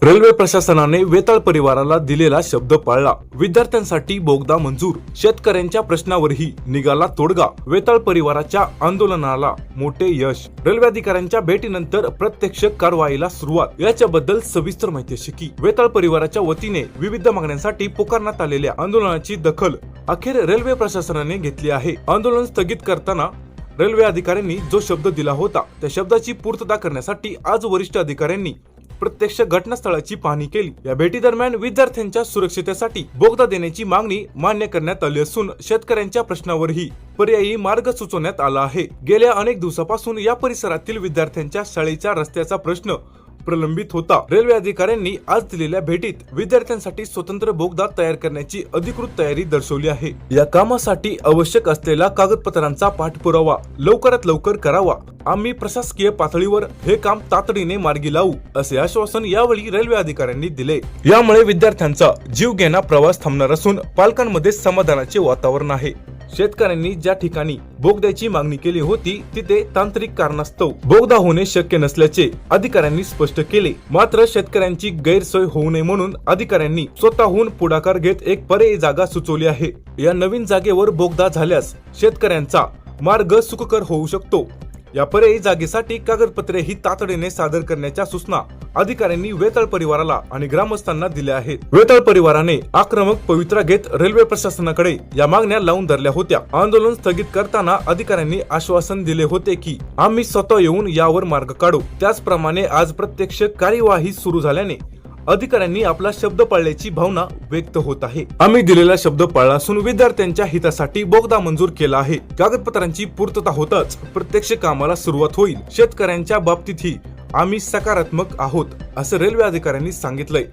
Railway प्रशासनाने वेताळ परिवाराला दिलेला शब्द पाळला. विद्यार्थ्यांसाठी बोगदा मंजूर. शेतकऱ्यांच्या प्रश्नावरही निघाला तोडगा. वेताळ परिवाराच्या आंदोलनाला मोठे यश. रेल्वे अधिकाऱ्यांच्या भेटीनंतर प्रत्यक्ष कारवाईला सुरुवात. याच्याबद्दल सविस्तर माहिती अशी की वेताळ परिवाराच्या वतीने विविध मागण्यांसाठी पुकारण्यात आलेल्या आंदोलनाची दखल अखेर रेल्वे प्रशासनाने घेतली आहे. आंदोलन स्थगित करताना रेल्वे अधिकाऱ्यांनी जो शब्द दिला होता त्या शब्दाची पूर्तता करण्यासाठी आज वरिष्ठ अधिकाऱ्यांनी प्रत्यक्ष घटनास्थळाची पाहणी केली. या भेटी दरम्यान विद्यार्थ्यांच्या सुरक्षितेसाठी बोगदा देण्याची मागणी मान्य करण्यात आली असून शेतकऱ्यांच्या प्रश्नावरही पर्यायी मार्ग सुचवण्यात आला आहे. गेल्या अनेक दिवसापासून या परिसरातील विद्यार्थ्यांच्या शाळेच्या रस्त्याचा प्रश्न प्रलंबित होता. रेल्वे अधिकाऱ्यांनी आज दिलेल्या भेटीत विद्यार्थ्यांसाठी स्वतंत्र बोगदा तयार करण्याची अधिकृत तयारी दर्शवली आहे. या कामासाठी आवश्यक असलेल्या कागदपत्रांचा पाठपुरावा लवकरात लवकर करावा. आम्ही प्रशासकीय पातळीवर हे काम तातडीने मार्गी लावू असे आश्वासन यावेळी रेल्वे अधिकाऱ्यांनी दिले. यामुळे विद्यार्थ्यांचा जीवघेणा प्रवास थांबणार असून पालकांमध्ये समाधानाचे वातावरण आहे. शेतकऱ्यांनी ज्या ठिकाणी बोगद्याची मागणी केली होती तिथे तांत्रिक कारणास्तव बोगदा होणे शक्य नसल्याचे अधिकाऱ्यांनी स्पष्ट केले. मात्र शेतकऱ्यांची गैरसोय होऊ नये म्हणून अधिकाऱ्यांनी स्वतःहून पुढाकार घेत एक पर्यायी जागा सुचवली आहे. या नवीन जागेवर बोगदा झाल्यास शेतकऱ्यांचा मार्ग सुखकर होऊ शकतो. या पर्यायी जागेसाठी कागदपत्रे ही तातडीने सादर करण्याच्या सूचना अधिकाऱ्यांनी वेताळ परिवाराला आणि ग्रामस्थांना दिल्या आहेत. वेताळ परिवाराने आक्रमक पवित्रा घेत रेल्वे प्रशासनाकडे या मागण्या लावून धरल्या होत्या. आंदोलन स्थगित करताना अधिकाऱ्यांनी आश्वासन दिले होते की आम्ही स्वतः येऊन यावर मार्ग काढू. त्याचप्रमाणे आज प्रत्यक्ष कार्यवाही सुरू झाल्याने अधिकाऱ्यांनी आपला शब्द पाळल्याची भावना व्यक्त होत आहे. आम्ही दिलेला शब्द पाळला असून विद्यार्थ्यांच्या हितासाठी बोगदा मंजूर केला आहे. कागदपत्रांची पूर्तता होताच प्रत्यक्ष कामाला सुरुवात होईल. शेतकऱ्यांच्या बाबतीतही आम्ही सकारात्मक आहोत असं रेल्वे अधिकाऱ्यांनी सांगितलंय.